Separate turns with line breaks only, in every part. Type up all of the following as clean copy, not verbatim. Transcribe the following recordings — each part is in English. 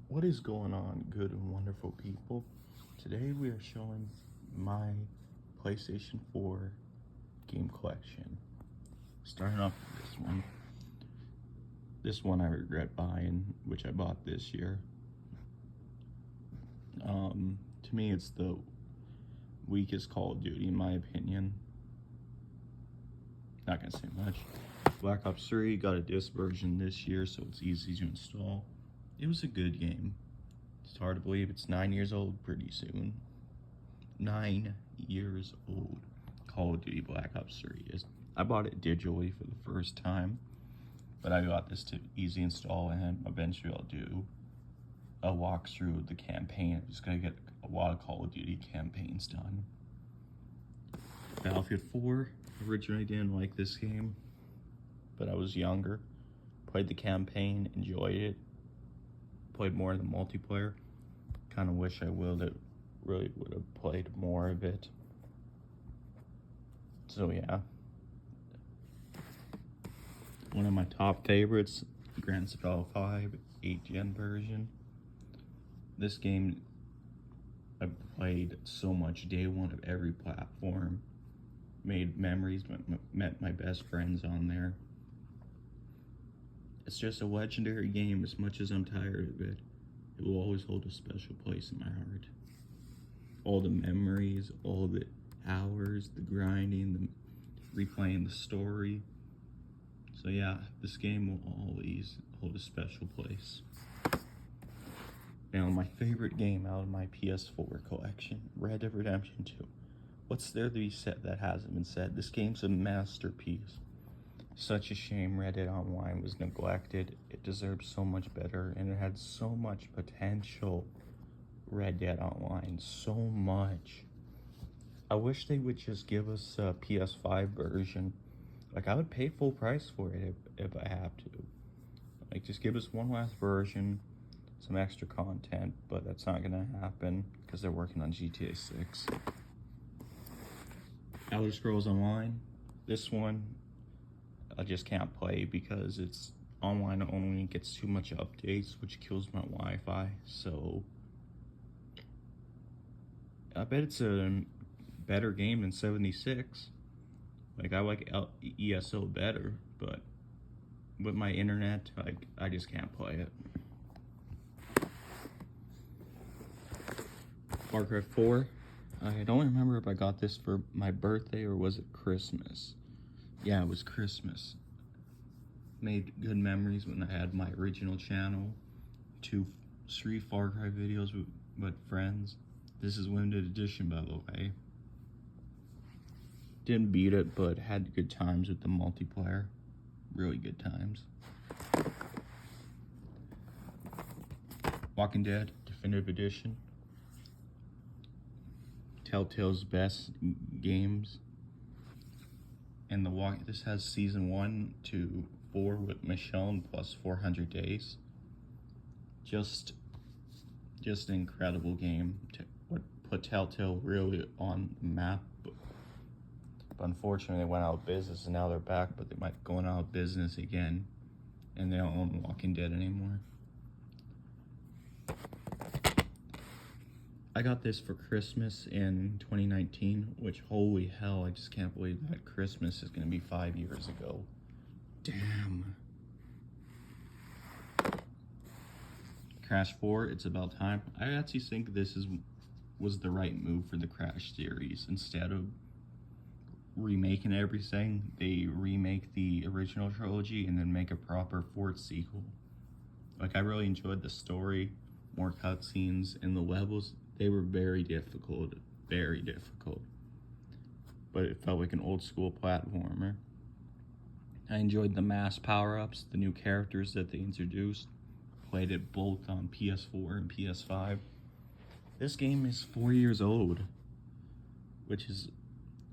What is going on, good and wonderful people? Today we are showing my PlayStation 4 game collection. Starting off with this one. This one I regret buying, which I bought this year. To me, it's the weakest Call of Duty in my opinion. Not gonna say much. Black Ops 3 got a disc version this year, so it's easy to install. It was a good game. It's hard to believe it's 9 years old pretty soon. 9 years old. Call of Duty Black Ops 3 is. I bought it digitally for the first time, but I got this to easy install, and eventually I'll do a walkthrough of the campaign. I'm just gonna get a lot of Call of Duty campaigns done. Battlefield 4, originally didn't like this game, but I was younger. Played the campaign, enjoyed it. Played more of the multiplayer. Kind of wish I really would have played more of it. So yeah. One of my top favorites, Grand Theft Auto 5, 8th gen version. This game I played so much day one of every platform. Made memories, met my best friends on there. It's just a legendary game. As much as I'm tired of it, it will always hold a special place in my heart. All the memories, all the hours, the grinding, the replaying the story. So yeah, this game will always hold a special place. Now, my favorite game out of my PS4 collection, Red Dead Redemption 2. What's there to be said that hasn't been said? This game's a masterpiece. Such a shame Red Dead Online was neglected. It deserves so much better, and it had so much potential. Red Dead Online, so much. I wish they would just give us a PS5 version. Like, I would pay full price for it if I have to. Like, just give us one last version, some extra content, but that's not gonna happen because they're working on GTA 6. Elder Scrolls Online, this one I just can't play because it's online only, gets too much updates, which kills my Wi-Fi. So I bet it's a better game than 76. Like, I like ESO better, but with my internet, I just can't play it. Far Cry 4. I don't remember if I got this for my birthday or was it Christmas. Yeah, it was Christmas. Made good memories when I had my original channel. 3 Far Cry videos with friends. This is limited edition, by the way. Didn't beat it, but had good times with the multiplayer. Really good times. Walking Dead Definitive Edition. Telltale's best games. And this has season 1 to 4 with Michonne plus 400 days. Just an incredible game. What put Telltale really on the map. But unfortunately, they went out of business, and now they're back, but they might go out of business again, and they don't own Walking Dead anymore. I got this for Christmas in 2019, which, holy hell, I just can't believe that Christmas is going to be 5 years ago. Damn. Crash 4, It's About Time. I actually think this was the right move for the Crash series. Instead of remaking everything, they remake the original trilogy and then make a proper fourth sequel. Like, I really enjoyed the story, more cutscenes, and the levels. They were very difficult, but it felt like an old school platformer. I enjoyed the mass power-ups, the new characters that they introduced. Played it both on PS4 and PS5. This game is 4 years old, which is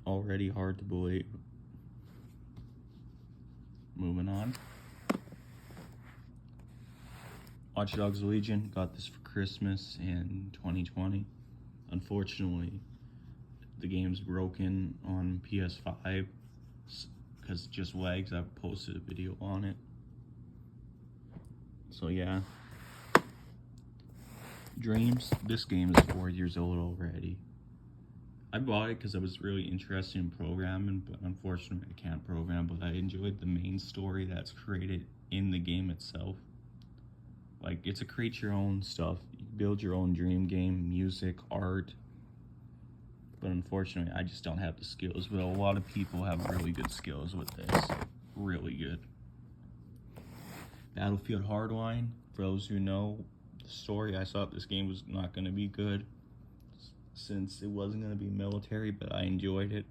already hard to believe. Moving on. Watch Dogs Legion, got this for Christmas in 2020. Unfortunately, the game's broken on PS5 because it just lags. I've posted a video on it. So yeah. Dreams, this game is 4 years old already. I bought it because I was really interested in programming, but unfortunately I can't program, but I enjoyed the main story that's created in the game itself. Like, it's a create your own stuff. You build your own dream game, music, art. But unfortunately, I just don't have the skills. But a lot of people have really good skills with this. Really good. Battlefield Hardline, for those who know the story, I thought this game was not going to be good since it wasn't going to be military, but I enjoyed it.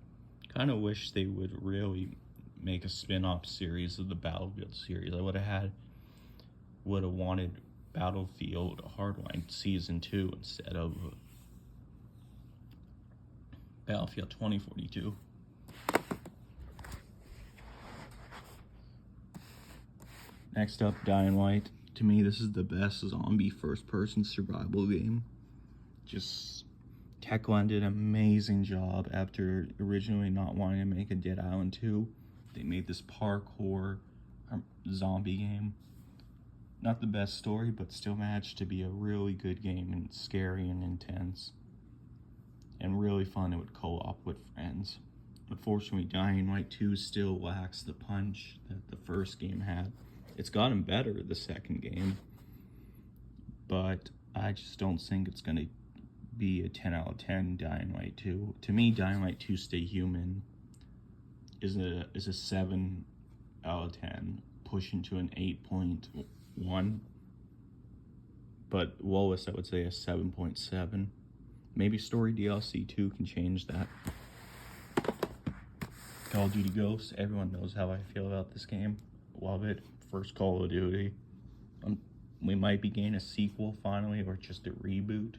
Kind of wish they would really make a spin-off series of the Battlefield series. I would have wanted Battlefield Hardline Season 2 instead of Battlefield 2042. Next up, Dying Light. To me, this is the best zombie first-person survival game. Just, Techland did an amazing job after originally not wanting to make a Dead Island 2. They made this parkour zombie game. Not the best story, but still managed to be a really good game and scary and intense. And really fun it would co-op with friends. Unfortunately, Dying Light 2 still lacks the punch that the first game had. It's gotten better, the second game, but I just don't think it's going to be a 10 out of 10 Dying Light 2. To me, Dying Light 2 Stay Human is a 7 out of 10, pushing to an 8.1, but lowest I would say a 7.7. Maybe Story DLC 2 can change that. Call of Duty Ghosts, everyone knows how I feel about this game. Love it. First Call of Duty. We might be getting a sequel finally, or just a reboot.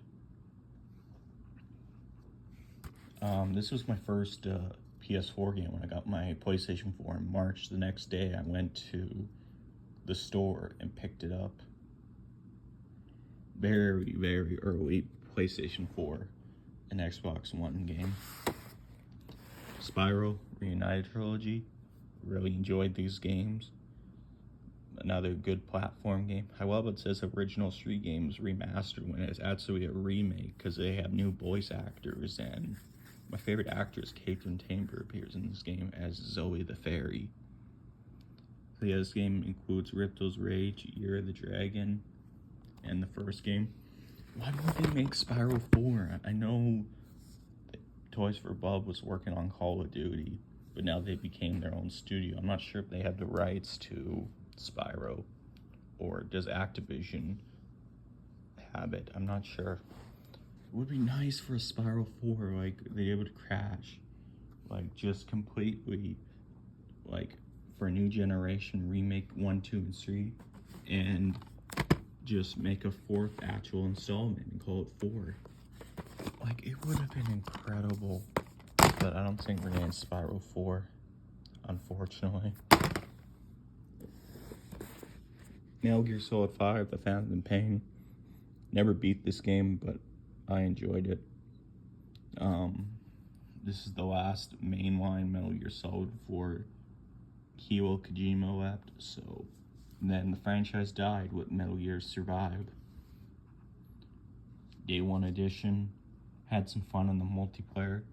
This was my first ps4 game when I got my PlayStation 4 in March. The next day I went to the store and picked it up. Very, very early PlayStation 4 and Xbox One game. Spyro Reunited Trilogy. Really enjoyed these games. Another good platform game. However, it says original 3 games remastered when it's actually a remake because they have new voice actors, and my favorite actress, Caitlin Tamer, appears in this game as Zoe the Fairy. So yeah, this game includes Ripto's Rage, Year of the Dragon, and the first game. Why would they make Spyro 4? I know that Toys for Bob was working on Call of Duty, but now they became their own studio. I'm not sure if they have the rights to Spyro, or does Activision have it? I'm not sure. It would be nice for a Spyro 4, like, they would crash, like, just completely, like, for a new generation, remake 1, 2, and 3, and just make a 4th actual installment and call it 4. Like, it would have been incredible, but I don't think we're getting Spyro 4, unfortunately. Metal Gear Solid 5, The Phantom Pain. Never beat this game, but I enjoyed it. This is the last mainline Metal Gear Solid before Hideo Kojima left, so then the franchise died with Metal Gear Survive. Day 1 edition. Had some fun in the multiplayer.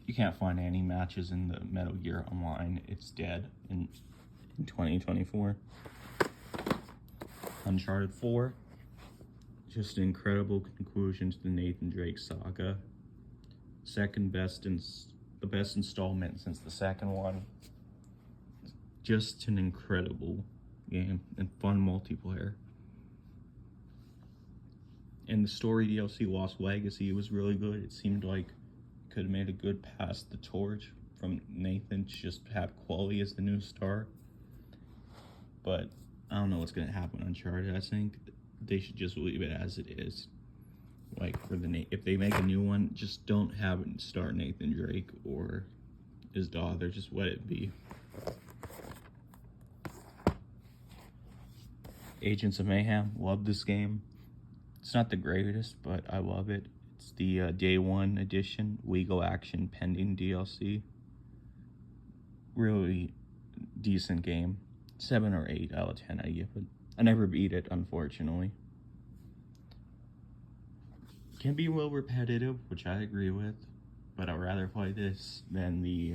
You can't find any matches in the Metal Gear Online. It's dead in 2024. Uncharted 4. Just an incredible conclusion to the Nathan Drake saga. The best installment since the second one. Just an incredible game and fun multiplayer. And the story DLC Lost Legacy was really good. It seemed like it could have made a good pass the torch from Nathan to just have quality as the new star. But I don't know what's going to happen on Uncharted. I think they should just leave it as it is. Like, if they make a new one, just don't have it star Nathan Drake or his daughter. Just let it be. Agents of Mayhem. Love this game. It's not the greatest, but I love it. It's the Day 1 edition, Legal Action Pending DLC. Really decent game. 7 or 8 out of 10 I give it. I never beat it, unfortunately. can be a little repetitive, which I agree with, but I'd rather play this than the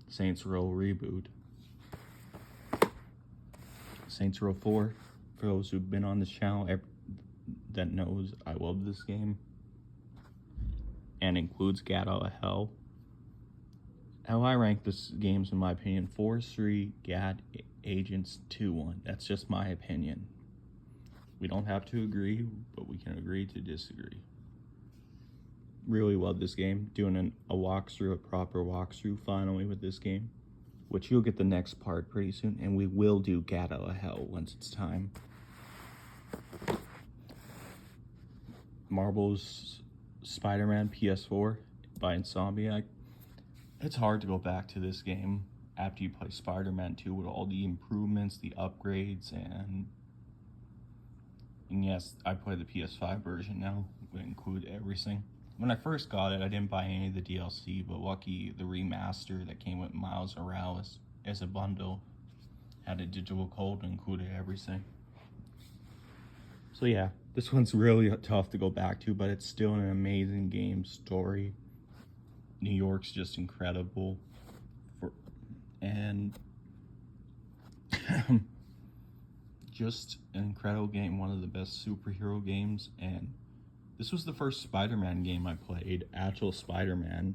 Saints Row reboot. Saints Row 4, for those who've been on this channel that knows I love this game, and includes Gat Out of Hell. How I rank this games, in my opinion: 4-3, Gat, Agents 2-1. That's just my opinion. We don't have to agree, but we can agree to disagree. Really love this game. Doing a walkthrough, a proper walkthrough finally with this game, which you'll get the next part pretty soon, and we will do Gat Out of Hell once it's time. Marvel's Spider-Man PS4 by Insomniac. It's hard to go back to this game after you play Spider-Man 2 with all the improvements, the upgrades, and yes, I play the PS5 version now. We include everything. When I first got it, I didn't buy any of the DLC, but lucky the remaster that came with Miles Morales as a bundle had a digital code and included everything. So yeah, this one's really tough to go back to, but it's still an amazing game. Story, New York's just incredible, and just an incredible game, one of the best superhero games. And this was the first Spider-Man game I played, actual Spider-Man,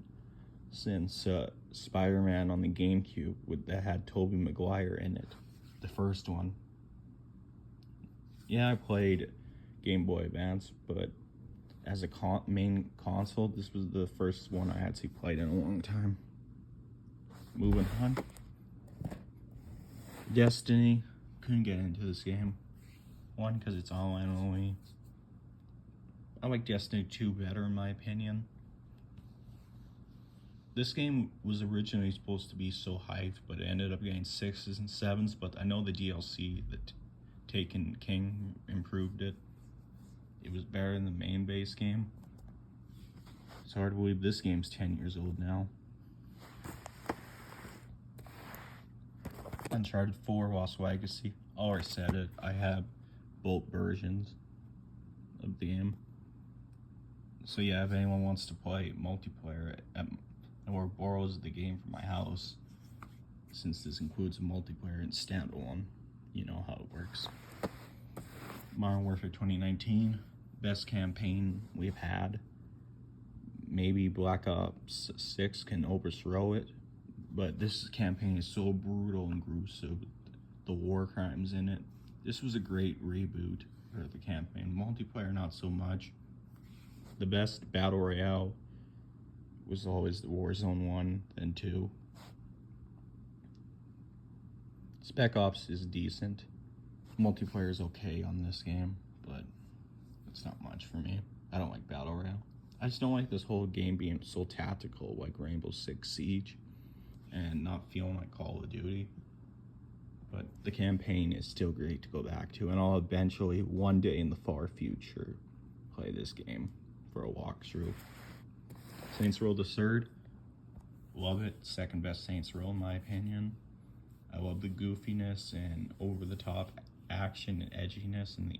since Spider-Man on the GameCube that had Tobey Maguire in it, the first one. Yeah, I played Game Boy Advance, but as a main console, this was the first one I actually played in a long time. Moving on. Destiny. Couldn't get into this game. One, because it's online only. I like Destiny 2 better, in my opinion. This game was originally supposed to be so hyped, but it ended up getting 6s and 7s, but I know the DLC, the Taken King, improved it. It was better than the main base game. It's hard to believe this game's 10 years old now. Uncharted 4, Lost Legacy. I already said it. I have both versions of the game. So yeah, if anyone wants to play multiplayer or borrows the game from my house, since this includes a multiplayer and standalone, you know how it works. Modern Warfare 2019, best campaign we've had. Maybe Black Ops 6 can overthrow it, but this campaign is so brutal and gruesome. The war crimes in it. This was a great reboot for the campaign. Multiplayer, not so much. The best battle royale was always the Warzone 1 and 2. Spec Ops is decent. Multiplayer is okay on this game, but it's not much for me. I don't like battle royale. I just don't like this whole game being so tactical, like Rainbow Six Siege, and not feeling like Call of Duty. But the campaign is still great to go back to, and I'll eventually, one day in the far future, play this game for a walkthrough. Saints Row the Third, love it. Second best Saints Row in my opinion. I love the goofiness and over-the-top action and edginess, and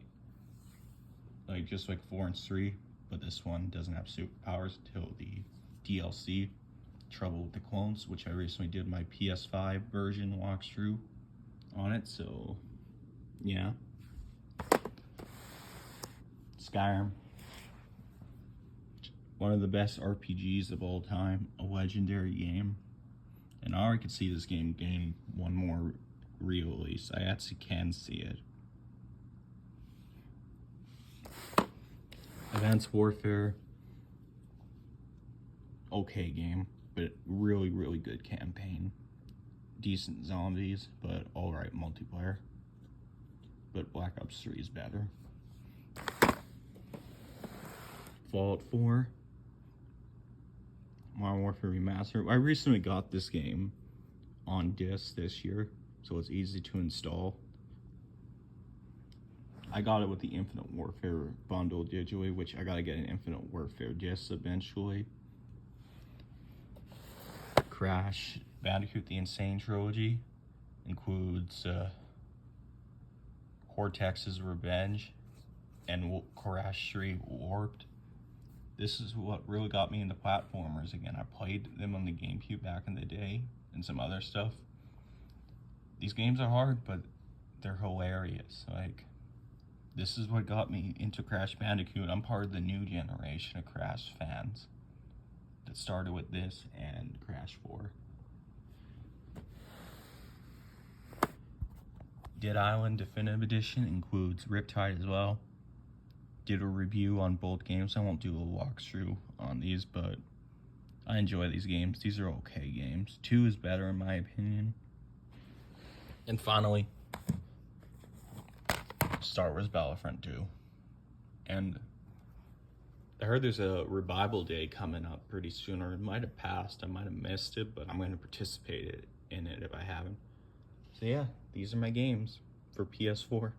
just like 4 and 3, but this one doesn't have superpowers until the DLC, Trouble with the Clones, which I recently did my PS5 version walkthrough on it, so yeah. Skyrim, one of the best RPGs of all time, a legendary game, and I already could see this game getting one more re-release. I actually can see it. Advanced Warfare, okay game, but really, really good campaign. Decent zombies, but alright multiplayer. But Black Ops 3 is better. Fallout 4, Modern Warfare Remastered. I recently got this game on disc this year, so it's easy to install. I got it with the Infinite Warfare bundle digitally, which I gotta get an Infinite Warfare disc eventually. Crash Bandicoot the Insane Trilogy includes Cortex's Revenge and Crash 3 Warped. this is what really got me into platformers again. I played them on the GameCube back in the day and some other stuff. These games are hard, but they're hilarious. Like, this is what got me into Crash Bandicoot. I'm part of the new generation of Crash fans that started with this and Crash 4. Dead Island Definitive Edition includes Riptide as well. Did a review on both games. I won't do a walkthrough on these, but I enjoy these games. These are okay games. 2 is better in my opinion. And finally, Star Wars Battlefront 2. And I heard there's a revival day coming up pretty soon, or it might have passed. I might have missed it, but I'm going to participate in it if I haven't. So yeah, these are my games for PS4.